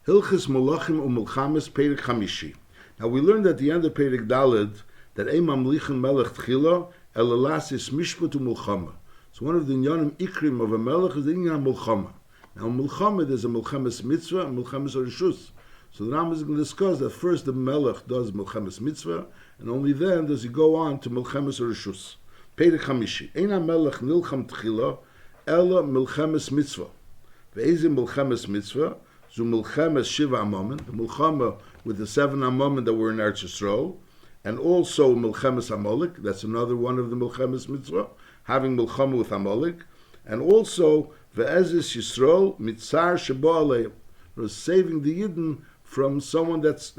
Hilchis Malachim Umulchamis Perek Chamishi. Now we learned at the end of Perek Daled that Ein Mamlichin Melech Tchila Elalasis Mishpat Umulchama. So one of the Inyanim Ikrim of a Melech is the Inyan Mulchama. Now Mulchama there's a Mulchamis Mitzvah and Mulchamis Rishus. So the Ram is going to discuss that first the Melech does Mulchamis Mitzvah and only then does he go on to Mulchamis Rishus. Perek Chamishi. Ein HaMelech Nilcham Tchila Ela Mulchamis Mitzvah. Ve'ezi Mulchamis Mitzvah Zu Mulchamis Shiva Amamim, the Mulchama with the 7 Amamim that were in Eretz Yisrael, and also Mulchamis Amalek, that's another one of the Mulchamis Mitzvah, having Mulchama with Amalek, and also Ve'ezis Yisrael Mitzar Sheba Aleim, saving the Yidden from someone that's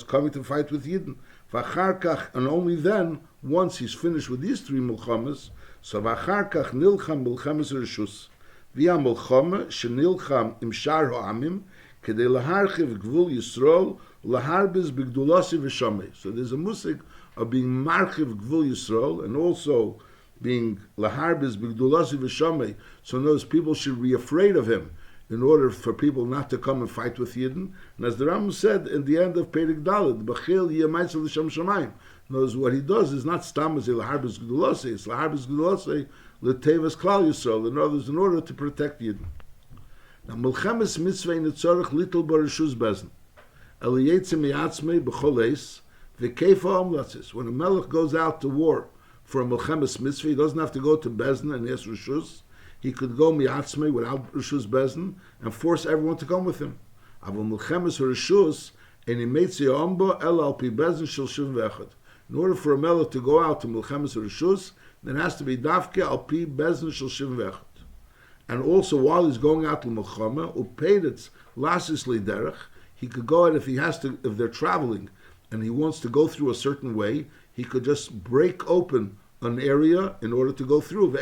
coming to fight with Yidden. V'acharkach, and only then, once he's finished with these 3 Mulchamas, so V'acharkach Nilcham Mulchamis Rishus, Via Mulchama Shenilcham Im Shar Ha'amim, Kedei laharchiv gvul Yisrael laharbiz b'gdulasi v'shamei. So there's a musik of being marchiv gvul Yisrael and also being laharbiz b'gdulasi v'shamei. So those people should be afraid of him in order for people not to come and fight with Yidden. And as the Ram said in the end of Perek Daled, b'chil yemaitzel l'shem shamayim. Knows what he does is not stam as laharbiz b'gdulasi. It's laharbiz b'gdulasi l'tevas klal Yisrael. In others, in order to protect Yidden. Now, Mulchamis Mitzvah in the Tzorach little barishus bezin. Eliyetze miyatzmei b'choleis v'keifa omlatzis. When a melech goes out to war for a Mulchamis Mitzvah, he doesn't have to go to bezin and yes rishus. He could go miyatzmei without rishus bezin and force everyone to come with him. Avol Mulchamis rishus eni meitzi omba el al pi bezin shel shiv v'echad. In order for a melech to go out to Mulchamis rishus, then it has to be dafke al pi bezin shel shiv v'echad. And also, while he's going out to Mulchama, upedetz lasis liderech, he could go out if they're traveling, and he wants to go through a certain way, he could just break open an area in order to go through.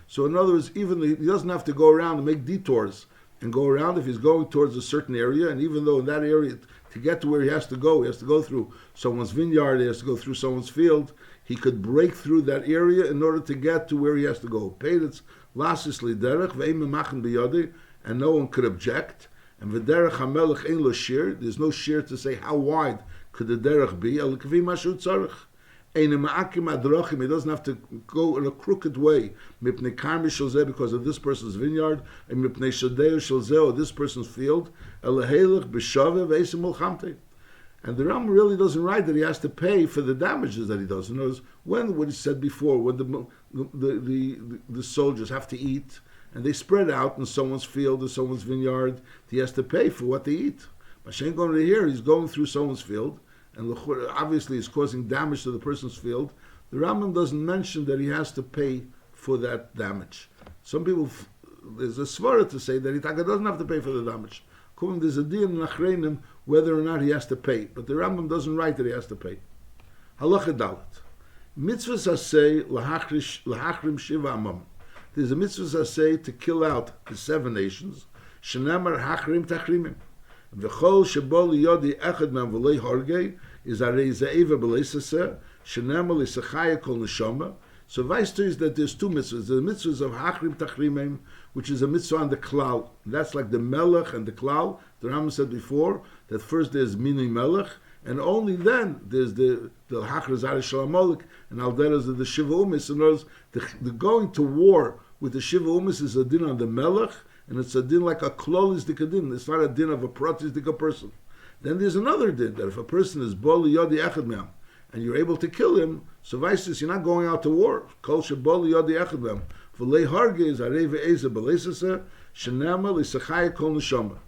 So in other words, even he doesn't have to go around and make detours and go around if he's going towards a certain area, and even though in that area, to get to where he has to go through someone's vineyard, he has to go through someone's field, he could break through that area in order to get to where he has to go. Upedetz lasis liderech ve'im memachin biyadi, and no one could object. And v'derech hamelech ein lo shir. There's no shir to say how wide could the derech be. El kvi mashu tzarech. Ein ma'akim adrachim. He doesn't have to go in a crooked way. Mipnei karmi shel zeh, because of this person's vineyard, and mipnei shadeu shel zeh, or this person's field. El helech b'shaveh ve'esim mulchamte. And the Ram really doesn't write that he has to pay for the damages that he does. In other words, when what he said before, when the soldiers have to eat, and they spread out in someone's field or someone's vineyard, he has to pay for what they eat. Mashen going to here, he's going through someone's field, and obviously he's causing damage to the person's field. The Rambam doesn't mention that he has to pay for that damage. Some people, there's a svara to say that he doesn't have to pay for the damage. There's a din in Achreinim whether or not he has to pay, but the Rambam doesn't write that he has to pay. Halacha Dalet. Mitzvah saseh lahachrim shiva amam. There's a mitzvah saseh to kill out the 7 nations. Shenamar hachrim tachrimim. V'chol shebo liyodi echad mem v'lei hargei is arei za'eva b'lei saseh. Shenamar l'sachaya kol neshama. So Weister is that there's 2 mitzvahs. The mitzvahs of hachrim tachrimim, which is a mitzvah on the klal. That's like the melech and the klal. The Rambam said before that first there's mini melech, and only then there's the hachra zari shalamolik and alderas of the shiva umis. In other words, the going to war with the shiva umis is a din on the melech, and it's a din like a klolis dikadin. It's not a din of a pratis dika person. Then there's another din that if a person is boli yodi echad me'am, and you're able to kill him, so Vaisis, you're not going out to war. Kol sheboli yodi echad me'am. V'lei harge is arei ve'eza b'leisasa, shenama l'sachaya kol neshama.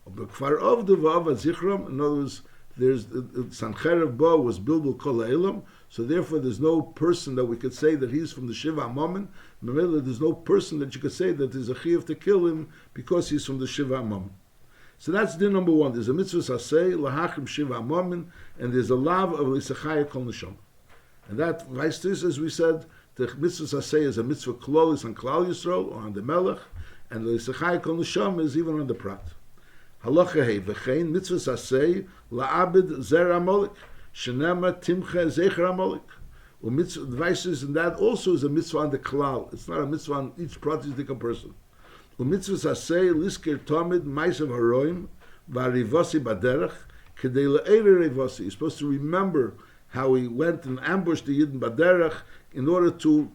B'kfar of the v'av zichram, in other words, there's Sancherev Ba was Bilbul Kol Ha'elam, so therefore there's no person that we could say that he's from the Shiva Amamim. There's no person that you could say that there's a chiyuv to kill him because he's from the Shiva Amamim. So that's din number 1. There's a mitzvah saseh lahachim Shiva Amamim, and there's a lav of l'isachaya kol neshama. And that Vaistis, as we said, the mitzvah saseh is a mitzvah klolis on Klal Yisrael or on the Melech, and l'isachaya kol neshama is even on the Prat. Halacha hey v'chein mitzvah saseh la'abed zer amolik shenema timche zecher amolik. Mitzvah devices, and that also is a mitzvah on the klal. It's not a mitzvah on each pratisdika person. Mitzvah saseh lisker tamid ma'asav haroim Varivasi baderech kedei le'eire revasi. You're supposed to remember how he went and ambushed the Yidden baderech in order to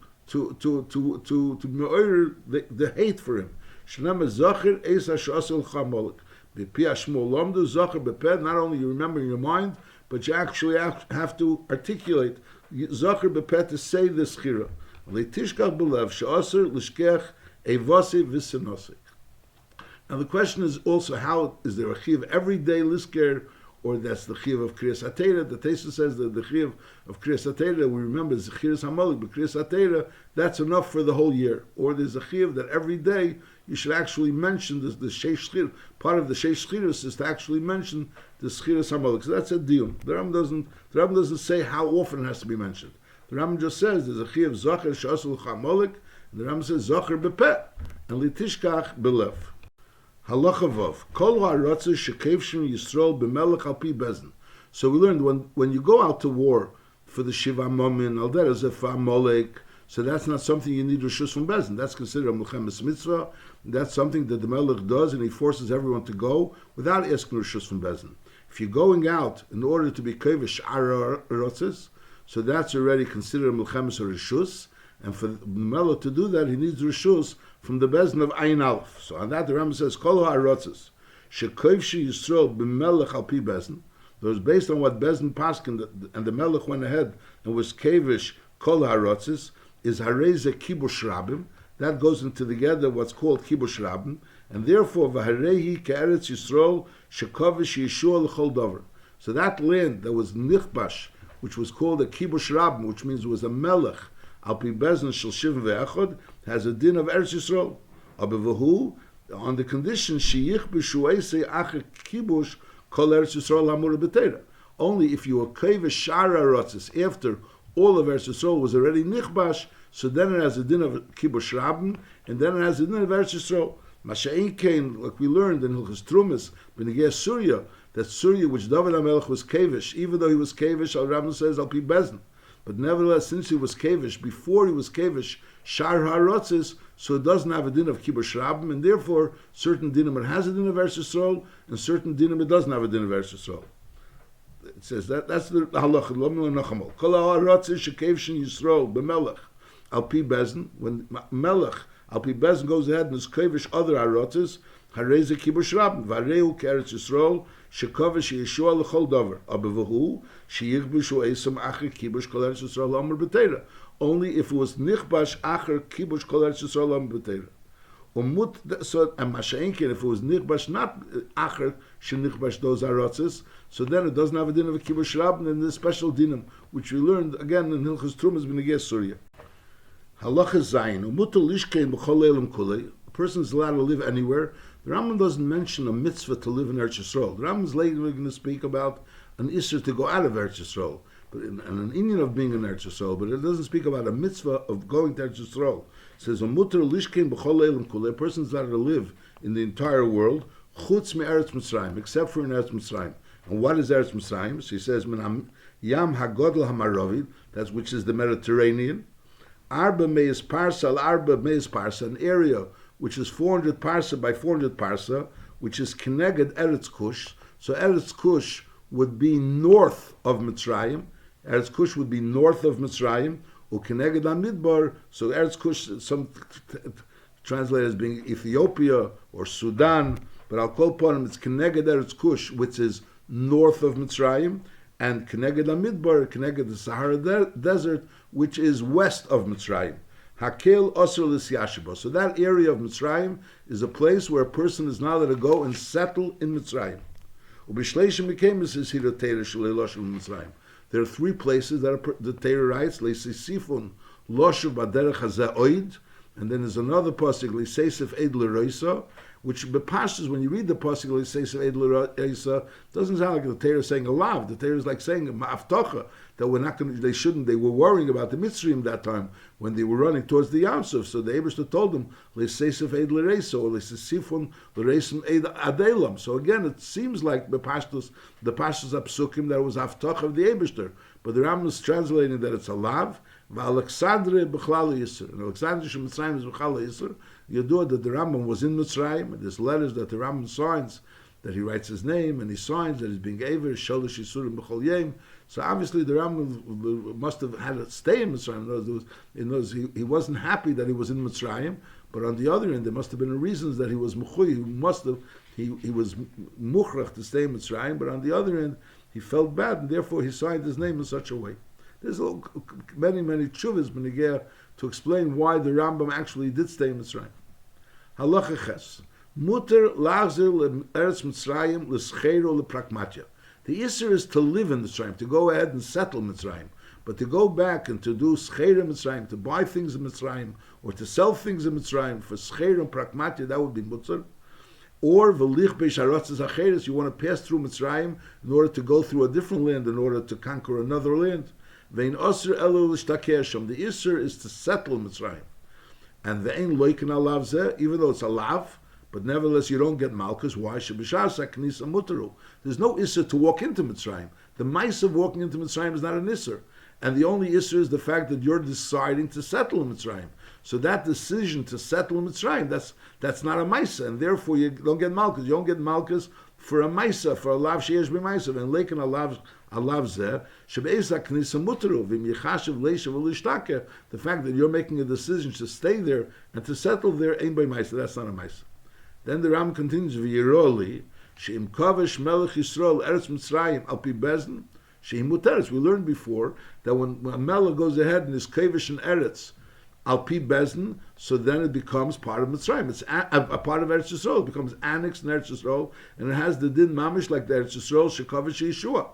me'orer the hate for him. Shnema zachir eis ha'shasel chamolek. B'pi ha'shmol lomdu zachir b'peh. Not only you remember in your mind, but you actually have to articulate zachir b'peh to say the schira. Le'tishkach b'lev she'aser l'shkech evasi v'sinosik. Now the question is also, how is there a chiv everyday lisker, or that's the chiv of Kriyas HaTeira? The Tosfos says that the chiv of Kriyas HaTeira, we remember, is Zechiras HaMolek, but Kriyas HaTeira, that's enough for the whole year. Or there's a chiv that every day you should actually mention the Sheish Schir. Part of the Sheish Schiras is to actually mention the Zechiras HaMolek. So that's a dium. The Rambam doesn't say how often it has to be mentioned. The Rambam just says there's a chiv Zachar Sh'asul HaMolek, and the Rambam says Zachar B'peh, and Litishkach B'lev. Halacha Vav. Kol ha'aratzos shekevshim Yisrael b'melech al pi bezin. So we learned when you go out to war for the Shiva Momin, al derez Amalek, so that's not something you need reshus from bezin. That's considered a Milchemes Mitzvah. That's something that the Melech does, and he forces everyone to go without asking reshus from bezin. If you're going out in order to be kevish aratzos, so that's already considered a Milchemes or reshus. And for the Melech to do that, he needs reshus from the bezin of Ayin Aleph. So on that, the Rambam says, Kol ha'aratzos shekovshi Yisrael b'melech al pi bezin. That was based on what bezin paskin, and the Melech went ahead and was kevish Kol ha'aratzos, is hareze kibush rabim. That goes into together what's called kibush rabim, and therefore v'harehi ke'eretz Yisrael shekovish Yeshua l'chol dover. So that land that was nichbash, which was called a kibush rabim, which means it was a Melech al pi bezin shel shivim ve'echad, has a din of Eretz Yisrael. Abevahu, on the condition sheyich b'shueisei acher kibush kol Eretz Yisrael hamura b'teira. Only if you were kevish shara rotzis after all of Eretz Yisrael was already nichbash, so then it has a din of kibush rabim, and then it has a din of Eretz Yisrael. Masha'in kein, like we learned in Hilchos Trumas, b'negei Surya, that Surya which David HaMelech was kevish, even though he was kevish, Al Rambam says al pi bezin. But nevertheless, since he was kevish, before he was kevish, shar ha'rotzis, so it doesn't have a din of kibush rabim, and therefore certain dinim it has a din of Eretz Yisrael, and certain dinim it doesn't have a din of Eretz Yisrael. It says that's the halacha. Lo nachamol. Kol ha'rotzis shekevshin Yisrael b'melech al pi bezin. When melech al pi bezin goes ahead and is kevish other ha'rotzis, hareze kibush rabim v'areu keretz Yisrael shekovish Yeshua l'chol dover. Abevahu sheyichbushu esam acher kibush kol Eretz Yisrael amar b'teira. Only if it was nichbash acher kibush kol Eretz Yisrael amar b'teira. So and masha'inkin, if it was nichbash not acher shenichbash those arotzes, so then it doesn't have a din of a kibush rabin and the special dinim which we learned again in Hilchos Trumas b'negei Surya. Halacha zayin umutal lishkein b'chol elam kulei. A person is allowed to live anywhere. The Rambam doesn't mention a mitzvah to live in Eretz Yisrael. The Rambam is later going to speak about an issur to go out of Eretz Yisrael, but and an inyan of being in Eretz Yisrael, but it doesn't speak about a mitzvah of going to Eretz Yisrael. It says, "Umutar lishkein b'chol elam kulei." A person is allowed to live in the entire world, chutz me'eretz Mitzrayim, except for in Eretz Mitzrayim. And what is Eretz Mitzrayim? So he says, "Yam hagodl hamarovid," that's which is the Mediterranean. Arba meis parsa al arba meis parsa, an area which is 400 parsa by 400 parsa, which is Keneged Eretz Kush. So Eretz Kush would be north of Mitzrayim. Eretz Kush would be north of Mitzrayim. Ukeneged Amidbar. So Eretz Kush, some translate as being Ethiopia or Sudan, but I'll call upon him, it's Keneged Eretz Kush, which is north of Mitzrayim, and Keneged Amidbar, Keneged the Sahara Desert, which is west of Mitzrayim. Hakel Osir L'Siyashiba. So that area of Mitzrayim is a place where a person is not allowed to go and settle in Mitzrayim. There are three places that the Torah writes, Leisifun Loshuv Baderech Hazeh Oid, and then there's another pasuk, Leisesef Eid L'Roisa, which bepashas, when you read the pasuk Leisesef Eid L'Roisa, doesn't sound like the Torah is saying a lav. The Torah is like saying a ma'aftocha, that we're not going to, they were worrying about the Mitzrayim that time when they were running towards the Yam Suf. So the Eibishter told them, Leisesef Eid L'Reisa, or Leisesifun L'Reisim Eid Adelam. So again, it seems like the pashas apsukim that it was haftocha of the Eibishter. But the Rambam is translating that it's a lav, Alexandre B'chlal Yisr. And Alexandre Shemitzrayim is B'chlal Yisr. You do that the Rambam was in Mitzrayim, and there's letters that the Rambam signs that he writes his name and he signs that he's being Aver, Sholosh Yisurim B'chol Yom. So obviously the Rambam must have had to stay in Mitzrayim. He wasn't happy that he was in Mitzrayim, but on the other end, there must have been reasons that he was Mechuy. He was Muchrach to stay in Mitzrayim, but on the other end, he felt bad, and therefore he signed his name in such a way. There's many tshuvas benigeh to explain why the Rambam actually did stay in Mitzrayim. Halacha ches. Muter lachzer le'eretz Mitzrayim l'scheiro le'pragmatya. The Isser is to live in Mitzrayim, to go ahead and settle Mitzrayim. But to go back and to do scheira Mitzrayim, to buy things in Mitzrayim, or to sell things in Mitzrayim for scheira and pragmatya, that would be Mutzer. Or v'lich be'sharatzes acheres, you want to pass through Mitzrayim in order to go through a different land, in order to conquer another land. Vein osir elu l'shtaker sham. The Isser is to settle Mitzrayim. And ve'ein loiken alav zeh, even though it's a lav, but nevertheless you don't get malchus. Why? Shebishas haknisa mutaru. There's no Isser to walk into Mitzrayim. The mice of walking into Mitzrayim is not an Isser. And the only Isser is the fact that you're deciding to settle in Mitzrayim. So that decision to settle in Mitzrayim, that's not a Maisa, and therefore you don't get Malchus. You don't get Malchus for a Maisa, for a Lav Sheyesh B'Maisa. And Leiken a Lav Zeh, Shebeisa Knisa Mutaru, V'im Yechashiv Leishav L'Ishtaker, the fact that you're making a decision to stay there and to settle there, ain't by Maisa, that's not a Maisa. Then the Ram continues, V'yiroli, She'im Kavesh Melech Yisrael Eretz Mitzrayim Al Pi Bezdin, She'im Muteres. We learned before that when a Melech goes ahead and is Kavesh and Eretz, Al Pi Bezdin, so then it becomes part of Mitzrayim. It's a part of Eretz Yisrael. It becomes annexed in Eretz Yisrael, and it has the din mamish like the Eretz Yisrael Shekavish Yeshua.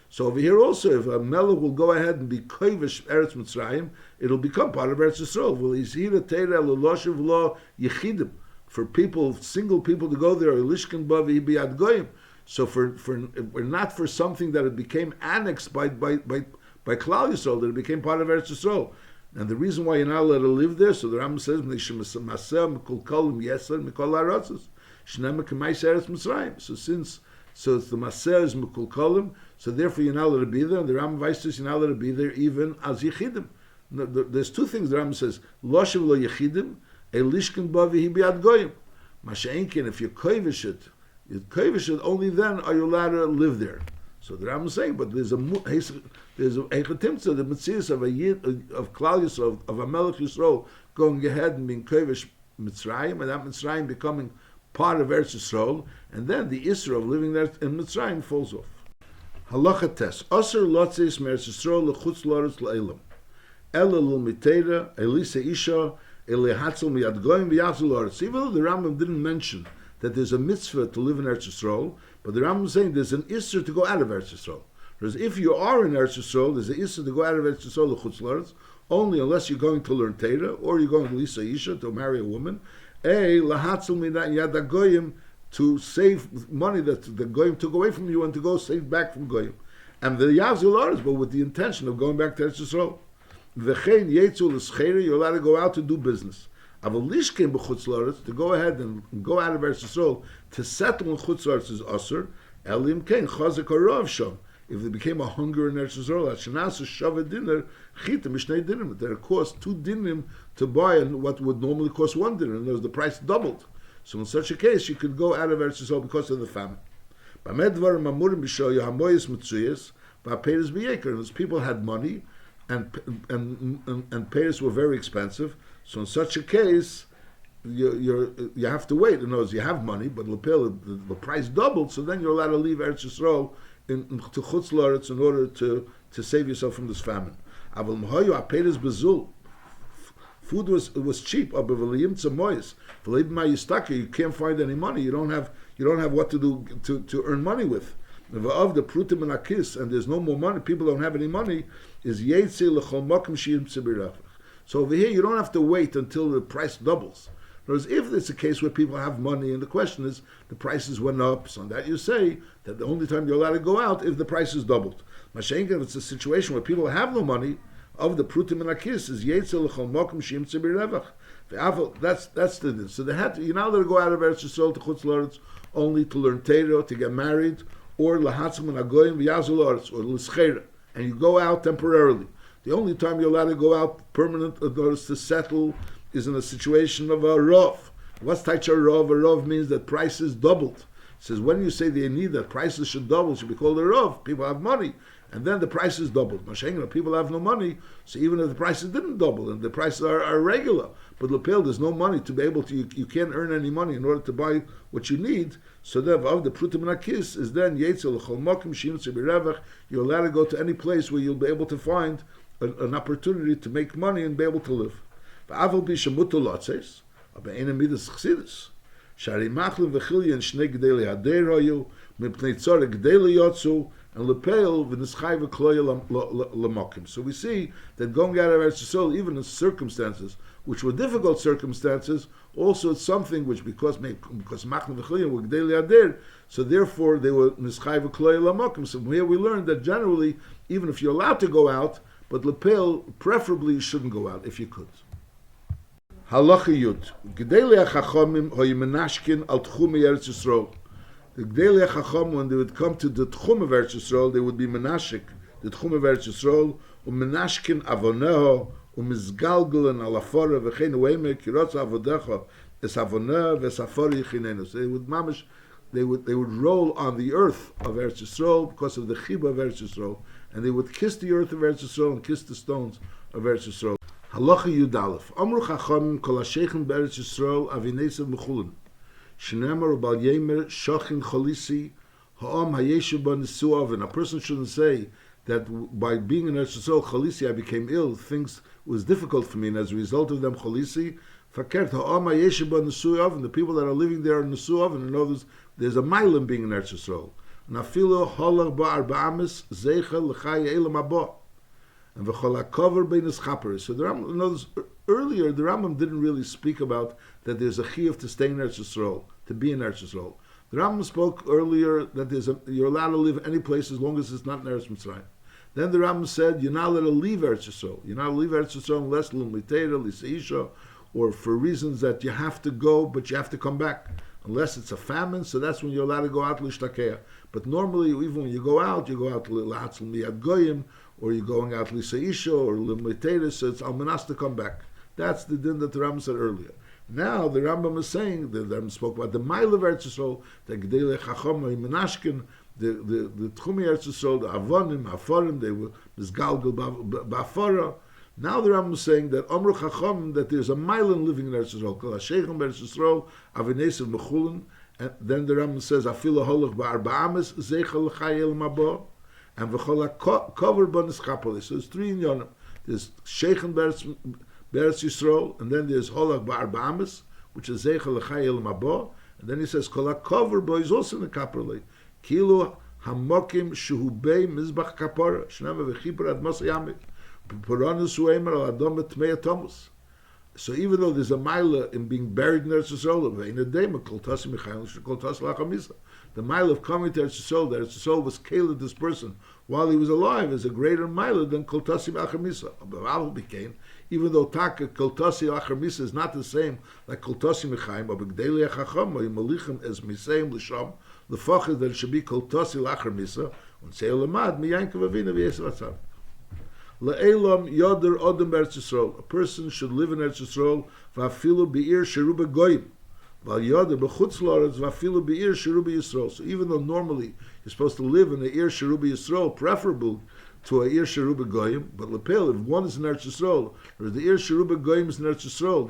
So over here also, if a melech will go ahead and be Kavish Eretz Mitzrayim, it'll become part of Eretz Yisrael. Will Yizhira Teira Leloshev Lo Yechidim, for people, single people to go there, Elishkin Bavi Biad Goyim. So we're not for something that it became annexed by Klal Yisrael, that it became part of Eretz Yisrael. And the reason why you're not allowed to live there, so the Rambam says, so it's the Maser is Mekulkalim, so therefore you're not allowed to be there, and the Rambam Weiss says you're not allowed to be there even as Yechidim. There's two things the Rambam says, Loshev lo Yechidim, Elishkin Bavi Hibiad Goyim. Masha'enkin, if you're Kovish it, only then are you allowed to live there. So the Rambam is saying, but there's a Eichatimtza, the Metzias of a Yid, of Klal Yisrael, of a Melech Yisrael, going ahead and being Kovish Mitzrayim, and that Mitzrayim becoming part of Eretz Yisrael, and then the Isra of living there in Mitzrayim falls off. Halacha tes, Aser lotzis me'eretz Yisrael lechutz loretz le'elam. Ela l'mitera, elisa isha, elehatzel miyad goyim v'yatzel loretz. Even though the Rambam didn't mention that there's a mitzvah to live in Eretz Yisrael, but the Rambam is saying there's an Isra to go out of Eretz Yisrael. Whereas if you are in Eretz Yisrael, there's an Isra to go out of Eretz Yisrael lechutz loretz, only unless you're going to learn Torah, or you're going to Lisa Isha, to marry a woman, lahatzel miyad goyim, to save money that the goyim took away from you and to go save back from goyim. And the Yazul but with the intention of going back to Eretz Yisrael. V'chein yetzu l'scheira, you're allowed to go out to do business. Avalishkin b'chutz l'oretz, to go ahead and go out of Eretz Yisrael, to settle in chutz l'oretz is asur. Elim kein chazak harav sham. If there became a hunger in Eretz Yisrael, Hashanasu Shaved Dinner, Chita Mishnei Dinim, that it cost 2 dinim to buy, and what would normally cost 1 dinar, and the price doubled. So in such a case, you could go out of Eretz Yisrael because of the famine. Those people had money, and payers were very expensive. So in such a case, you have to wait. In other words, you have money, but the price doubled, so then you're allowed to leave Eretz Yisrael to Chutz L'Aretz in order to save yourself from this famine. Food was cheap. You can't find any money. You don't have what to do to earn money with. Of the prutim and akis, and there's no more money. People don't have any money. Is so over here you don't have to wait until the price doubles. Whereas if it's a case where people have money and the question is the prices went up, so on that you say that the only time you're allowed to go out if the price is doubled. Mashenka, if it's a situation where people have no money, of the prutim and akis is yetzel l'chol mokum shim tzibir revach. That's the din. So you're not allowed to go out of Eretz Yisrael to Chutz L'Aretz only to learn Torah, to get married, or lahatzim and agoyim v'yazul l'Aretz, or l'scheira, and you go out temporarily. The only time you're allowed to go out permanent to settle is in a situation of a rov. What's taich a rov? A rov means that prices doubled. says when you say they need that prices should double, should be called a Rav, people have money, and then the prices doubled. Mashengel, people have no money, so even if the prices didn't double and the prices are regular, but Lepel, there's no money to be able to, you can't earn any money in order to buy what you need. So then of the Prutim Nakis is then Yetzel Chol Mokim Shim Tzibirevach, you're allowed to go to any place where you'll be able to find an opportunity to make money and be able to live. V'aval bi shemutu lotzes, aber eine midas chsidis. Shari machlim v'chilyan shnei gdeli hader hoyu, mipnei tzore gdeli yotzu, and lepeil v'nischai v'kloya l'mokim. So we see that going out of Eretz Yisrael, even in circumstances which were difficult circumstances, also it's something which because machlim v'chilyan were gdeli hader, so therefore they were nischai v'kloya l'mokim. So from here we learned that generally, even if you're allowed to go out, but lepel, preferably you shouldn't go out if you could. Halacha Yud. G'dei Chachamim hoy menashkin al tchum Eretz Yisrael. The G'dei Chacham, when they would come to the tchum of Eretz Yisrael, they would be menashik, the tchum of Eretz Yisrael, menashkin avoneho, mizgalgelen al afora v'chein ueime kirotz avodecha es avoneh v'esafori yichinenu. So they would roll on the earth of Eretz Yisrael because of the chiba of Eretz Yisrael, and they would kiss the earth of Eretz Yisrael and kiss the stones of Eretz Yisrael. Halacha Yudalef. Amru Chachamim kol hasheichen be'Eretz Yisrael avinesav mechulin. Shneimar ubal yemer shochin cholisi ha'am hayeshu ba nisuav. And a person shouldn't say that by being in Eretz Yisrael cholisi I became ill. Things was difficult for me, and as a result of them cholisi fakert ha'am hayeshu ba nisuav. And the people that are living there are nisuav, and in others there's a milam being in Eretz Yisrael. Nafilo halach ba'arba amis zeicha l'chai elam haba. And v'chol hakover beinas chaperes. So the Rambam, notice, earlier the Rambam didn't really speak about that there's a chiyuv to stay in Eretz Yisrael, to be in Eretz Yisrael. The Rambam spoke earlier that you're allowed to live any place as long as it's not in Eretz Mitzrayim. Then the Rambam said you're not allowed to leave Eretz Yisrael. You're not allowed to leave Eretz Yisrael unless l'mitera, l'seisha, or for reasons that you have to go, but you have to come back. Unless it's a famine, so that's when you're allowed to go out l'ishtakeya. But normally, even when you go out to l'hatzel miyad goyim, or you're going out l'seisha or l'mitera, so it's almanas to come back. That's the din that the Rambam said earlier. Now the Rambam is saying, the Rambam spoke about the mile of Eretz Yisrael, the G'dei Chacham Menashkin, the Tchumi Eretz Yisrael, the Avonim, Aforim, they were Mizgalgal Ba'afara. Now the Rambam is saying that Amru Chacham, that there's a mile in living in Eretz Yisrael, Kol HaSheichem Eretz Yisrael, Avinesav Mechulin, and then the Rambam says, Afilo Holach Ba'arba Ames, Zeichel L'chayel Mabo, and V'chol HaKover Banis Chapoli. So there's three in Yonim. There's Sheichem Beretz Yisrael, and then there's Holach Ba'arba Ames, which is Zeichel L'chayel Mabo, and then he says, Kol HaKover Bo is also in the Kapoli. Kilo Hamokim Shehubei Mizbach Kapora, Shneva V'chipur Ad Masa Yamik. So even though there's a mile in being buried in Eretz Yisrael, the mile of coming to Eretz Yisrael, that Eretz Yisrael was killed this person while he was alive, is a greater mile than Kol Tasim Achar Misa. Became, even though Taka Kol Tasim Achar Misa is not the same like Kol Tasim Echaim, but B'gdei Chacham or Yimalichim as Miseim L'Sham, the fachas that it should be Kol Tasim Achar Misa, and say Olamad Miyankov Avina V'Yesel Atzav. Le'elam yoder odem Eretz Yisrael. A person should live in Eretz Yisrael. Va'afilu be'ir sheruba goyim. Va'al yoder b'chutz la'aretz va'afilu be'ir sheruba Yisrael. So even though normally you're supposed to live in the ir sheruba Yisrael, preferable to a ir sheruba goyim, but lepel, if one is in Eretz Yisrael, or the ir sheruba goyim is in Eretz Yisrael,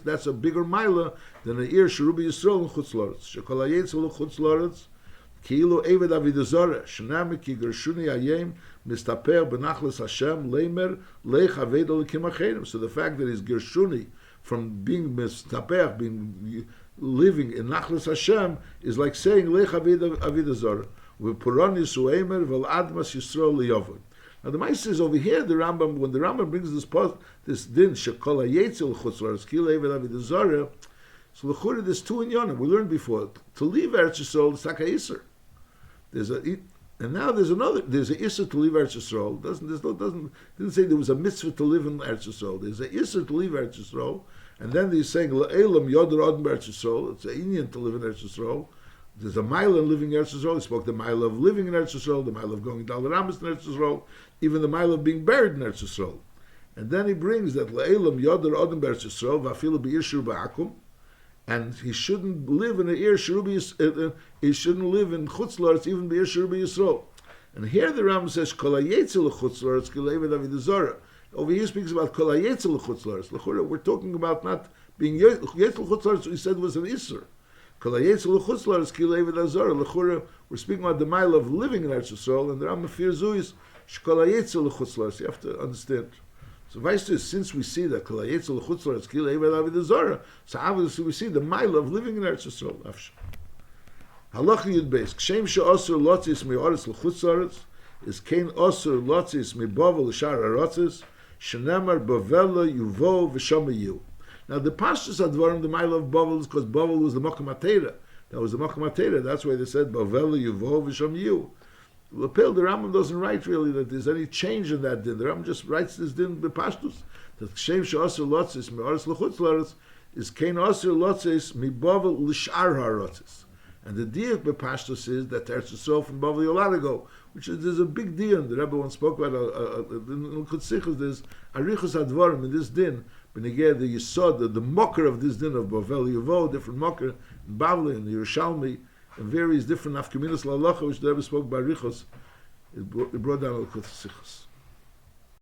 that's a bigger mila than the ir sheruba Yisrael in chutz la'aretz. Shekol ha'yetzel chutz la'aretz. Ki'ilu eved avidazorah, shenami ki gershuni ayem, mistaper benachlis Hashem, leimer, leich aved alikim acherim. So the fact that he's gershuni, from being mistaper, being living in nachlis Hashem, is like saying, leich aved avidazorah. V'puron yisu eimer, vel admas Yisrael liyovod. Now the Maisa is over here, the Rambam, when the Rambam brings this din, shekol ha'yetzel chutz la'aretz, ki'ilu eved avidazorah, so the Chura, there's two in Yonim. We learned before, to leave Eretz Yisrael is taka iser. And now there's another. There's a issur to leave Eretz Yisrael. Didn't say there was a mitzvah to live in Eretz Yisrael. There's a issur to leave Eretz Yisrael, and then he's saying la'elam yoder odem Eretz Yisrael. It's an Indian to live in Eretz Yisrael. There's a mile in living in Eretz Yisrael. He spoke the mile of living in Eretz Yisrael, the mile of going down the Ramas in Eretz Yisrael, even the mile of being buried in Eretz Yisrael. And then he brings that la'elam yoder odem Eretz Yisrael va'afilu be'ir shur ba'akum. and he shouldn't live in the Ir Sherubi, he shouldn't live in Chutz La'aretz, even the Ir Sherubi Yisrael. And here the Ram says, Kol HaYetzel L'Chutz La'aretz Kilevet Avodah Zarah. Over here speaks about Kol HaYetzel L'Chutz La'aretz. We're talking about not being Yetzel L'Chutz La'aretz, we said was an Isser. Kol HaYetzel L'Chutz La'aretz Kilevet Avodah Zarah. We're speaking about the mile of living in Eretz Yisrael, and the Ram Mefir Zuyis, Shkol HaYetzel L'Chutz La'aretz. You have to understand. So vice versa, since we see that Kol HaYetzel L'Chutz La'aretz Kilevet Avodah Zarah, so obviously we see the mile of living in Eretz Yisrael. Halacha Yud Beis, Kshem she'osur lotzis mi'oretz l'chutz la'aretz, is kein osur lotzis mi'bovel l'shar ha'rotzis, shenemar bavela yuvo v'shomayu. Now the pashtus advarim, the mile of Bovel, is because Bovel was the Mokum HaTeira. That was the Mokum HaTeira. That's why they said bavela yuvo v'shomayu. Lapel, the Rambam doesn't write really that there's any change in that din. The Rambam just writes this din b'pashtus. That Kshem she'osur lotzis mi'oretz l'chutz la'aretz, is kein osur lotzis mi'bovel l'shar ha'rotzis. And the diak bepashtus is that Eretz Yisrael from Bavel Yoladago, which is there's a big dian. The Rebbe once spoke about in Kutsichus. There's arichus advarim in this din. Benegeh the Yisod, the mocker of this din of Bavel Yovo, different mocker in Bavli and Yerushalmi, and various different afkaminas la'alacha, which the Rebbe spoke by arichus. It brought down Kutsichus.